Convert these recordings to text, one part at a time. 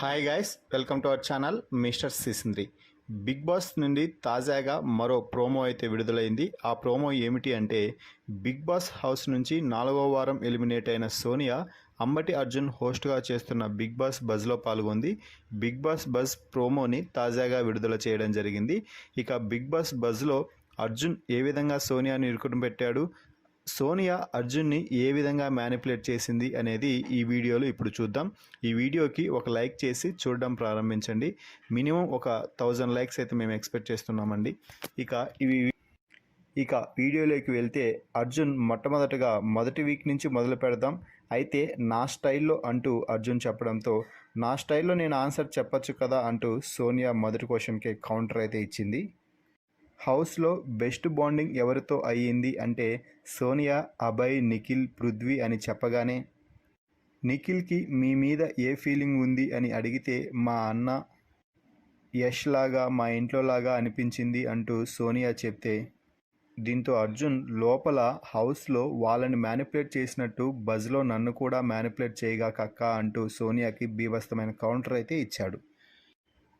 Hi guys, welcome to our channel mister Sisindri. Bigg Boss నుండి తాజాగా మరో ప్రోమో అయితే విడుదలైంది. ఆ ప్రోమో ఏమిటి అంటే, బిగ్ బాస్ హౌస్ నుంచి 4వ వారం ఎలిమినేట్ అయిన సోనియా అంబటి అర్జున్ హోస్ట్గా చేస్తున్న బిగ్ బాస్ బజ్లో పాల్గొంది. బిగ్ బాస్ బజ్ ప్రోమోని తాజాగా విడుదల చేయడం జరిగింది. ఇక బిగ్ బాస్ బజ్లో అర్జున్ ఏ విధంగా సోనియాని ఇరుకుని పెట్టాడు, సోనియా అర్జున్ని ఏ విధంగా మ్యానిపులేట్ చేసింది అనేది ఈ వీడియోలో ఇప్పుడు చూద్దాం. ఈ వీడియోకి ఒక లైక్ చేసి చూడడం ప్రారంభించండి. మినిమం ఒక 1000 లైక్స్ అయితే మేము ఎక్స్పెక్ట్ చేస్తున్నామండి. ఇక వీడియోలోకి వెళ్తే, అర్జున్ మొట్టమొదటిగా మొదటి వీక్ నుంచి మొదలు పెడదాం. అయితే నా స్టైల్లో అంటూ అర్జున్ చెప్పడంతో, నా స్టైల్లో నేను ఆన్సర్ చెప్పచ్చు కదా అంటూ సోనియా మొదటి క్వశ్చన్కి కౌంటర్ అయితే ఇచ్చింది. హౌస్లో బెస్ట్ బాండింగ్ ఎవరితో అయ్యింది అంటే సోనియా, అభయ్, నిఖిల్, పృథ్వీ అని చెప్పగానే, నిఖిల్కి మీ మీద ఏ ఫీలింగ్ ఉంది అని అడిగితే మా అన్న యష్ లాగా, మా ఇంట్లో లాగా అనిపించింది అంటూ సోనియా చెప్తే, దీంతో అర్జున్ లోపల హౌస్లో వాళ్ళని మ్యానిపులేట్ చేసినట్టు బజ్లో నన్ను కూడా మ్యానిపులేట్ చేయగా కక్క అంటూ సోనియాకి బీభత్సమైన కౌంటర్ అయితే ఇచ్చాడు.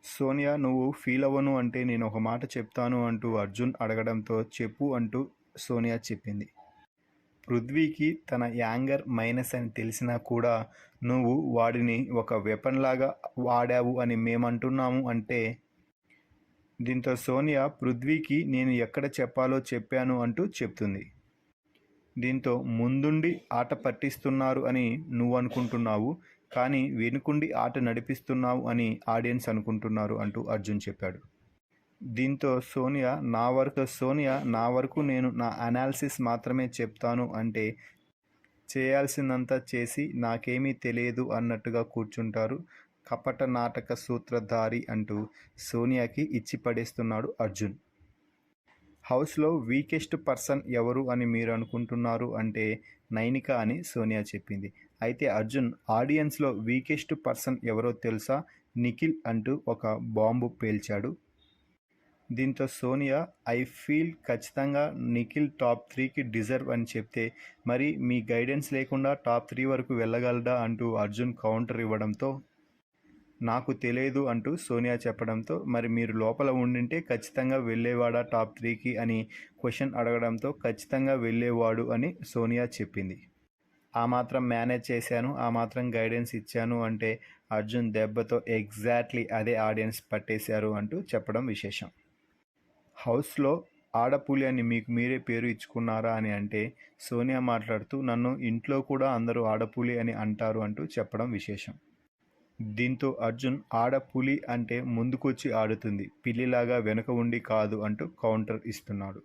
సోనియా, నువ్వు ఫీల్ అవ్వను అంటే నేను ఒక మాట చెప్తాను అంటూ అర్జున్ అడగడంతో, చెప్పు అంటూ సోనియా చెప్పింది. పృథ్వీకి తన యాంగర్ మైనస్ అని తెలిసినా కూడా నువ్వు వాడిని ఒక వెపన్ లాగా వాడావు అని మేమంటున్నాము అంటే, దీంతో సోనియా పృథ్వీకి నేను ఎక్కడ చెప్పాలో చెప్పాను అంటూ చెప్తుంది. దీంతో ముందుండి ఆట పట్టిస్తున్నారు అని నువ్వు అనుకుంటున్నావు, కానీ వెనుకుండి ఆట నడిపిస్తున్నావు అని ఆడియన్స్ అనుకుంటున్నారు అంటూ అర్జున్ చెప్పాడు. దీంతో సోనియా నా వరకు నేను నా అనాలిసిస్ మాత్రమే చెప్తాను అంటే, చేయాల్సిందంతా చేసి నాకేమీ తెలియదు అన్నట్టుగా కూర్చుంటారు కపట నాటక సూత్రధారి అంటూ సోనియాకి ఇచ్చి పడేస్తున్నాడు అర్జున్. హౌస్లో వీకెస్ట్ పర్సన్ ఎవరు అని మీరు అనుకుంటున్నారు అంటే నైనిక అని సోనియా చెప్పింది. అయితే అర్జున్, ఆడియన్స్లో వీకెస్ట్ పర్సన్ ఎవరో తెలుసా, నిఖిల్ అంటూ ఒక బాంబు పేల్చాడు. దీంతో సోనియా, ఐ ఫీల్ ఖచ్చితంగా నిఖిల్ టాప్ 3కి డిజర్వ్ అని చెప్తే, మరి మీ గైడెన్స్ లేకుండా టాప్ 3 వరకు వెళ్ళగలడా అంటూ అర్జున్ కౌంటర్ ఇవ్వడంతో, నాకు తెలియదు అంటూ సోనియా చెప్పడంతో, మరి మీరు లోపల ఉండింటే ఖచ్చితంగా వెళ్ళేవాడా టాప్ 3కి అని క్వశ్చన్ అడగడంతో, ఖచ్చితంగా వెళ్ళేవాడు అని సోనియా చెప్పింది. ఆ మాత్రం మేనేజ్ చేశాను, ఆ మాత్రం గైడెన్స్ ఇచ్చాను అంటే అర్జున్ దెబ్బతో ఎగ్జాక్ట్లీ అదే ఆడియన్స్ పట్టేశారు అంటూ చెప్పడం విశేషం. హౌస్లో ఆడపులి అని మీకు మీరే పేరు ఇచ్చుకున్నారా అని అంటే సోనియా మాట్లాడుతూ, నన్ను ఇంట్లో కూడా అందరూ ఆడపులి అని అంటారు అంటూ చెప్పడం విశేషం. దీంతో అర్జున్, ఆడపులి అంటే ముందుకొచ్చి ఆడుతుంది, పిల్లిలాగా వెనుక ఉండి కాదు అంటూ కౌంటర్ ఇస్తున్నాడు.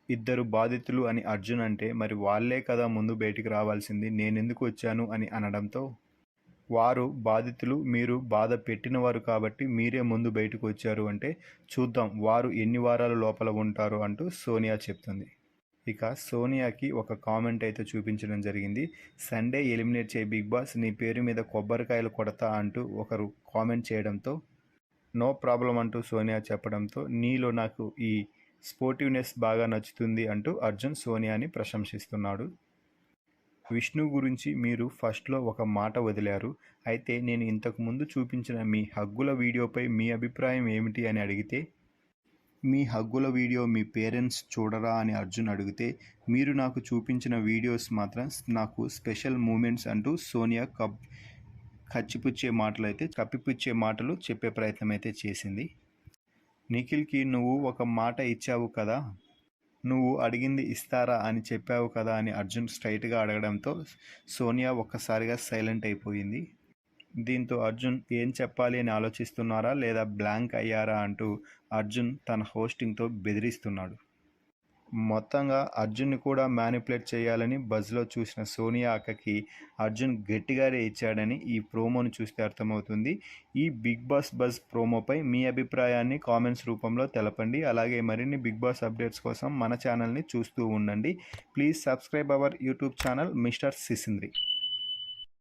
ఇద్దరు బాధితులు అని అర్జున్ అంటే, మరి వాళ్లే కదా ముందు బయటికి రావాల్సింది, నేనెందుకు వచ్చాను అని అనడంతో, వారు బాధితులు, మీరు బాధ పెట్టినవారు కాబట్టి మీరే ముందు బయటకు వచ్చారు అంటే, చూద్దాం వారు ఎన్ని వారాల లోపల ఉంటారో అంటూ సోనియా చెప్తుంది. ఇక సోనియాకి ఒక కామెంట్ అయితే చూపించడం జరిగింది. సండే ఎలిమినేట్ చేయి బిగ్ బాస్, నీ పేరు మీద కొబ్బరికాయలు కొడతా అంటూ ఒకరు కామెంట్ చేయడంతో, నో ప్రాబ్లం అంటూ సోనియా చెప్పడంతో, నీలో నాకు ఈ స్పోర్టివ్నెస్ బాగా నచ్చుతుంది అంటూ అర్జున్ సోనియాని ప్రశంసిస్తున్నాడు. విష్ణు గురించి మీరు ఫస్ట్లో ఒక మాట వదిలారు, అయితే నేను ఇంతకుముందు చూపించిన మీ హగ్గుల వీడియోపై మీ అభిప్రాయం ఏమిటి అని అడిగితే, మీ హగ్గుల వీడియో మీ పేరెంట్స్ చూడరా అని అర్జున్ అడిగితే, మీరు నాకు చూపించిన వీడియోస్ మాత్రం నాకు స్పెషల్ మూమెంట్స్ అంటూ సోనియా కప్పిపుచ్చే మాటలు చెప్పే ప్రయత్నం అయితే చేసింది. నిఖిల్కి నువ్వు ఒక మాట ఇచ్చావు కదా, నువ్వు అడిగింది ఇస్తారా అని చెప్పావు కదా అని అర్జున్ స్ట్రైట్గా అడగడంతో సోనియా ఒక్కసారిగా సైలెంట్ అయిపోయింది. దీంతో అర్జున్, ఏం చెప్పాలి అని ఆలోచిస్తున్నారా లేదా బ్లాంక్ అయ్యారా అంటూ అర్జున్ తన హోస్టింగ్తో బెదిరిస్తున్నాడు. మొత్తంగా అర్జున్ని కూడా మ్యానిపులేట్ చేయాలని బజ్లో చూసిన సోనియా అక్కకి అర్జున్ గట్టిగానే ఇచ్చాడని ఈ ప్రోమోను చూస్తే అర్థమవుతుంది. ఈ బిగ్ బాస్ బజ్ ప్రోమోపై మీ అభిప్రాయాన్ని కామెంట్స్ రూపంలో తెలపండి. అలాగే మరిన్ని బిగ్ బాస్ అప్డేట్స్ కోసం మన ఛానల్ని చూస్తూ ఉండండి. Please subscribe our YouTube channel mister సిసింద్రి.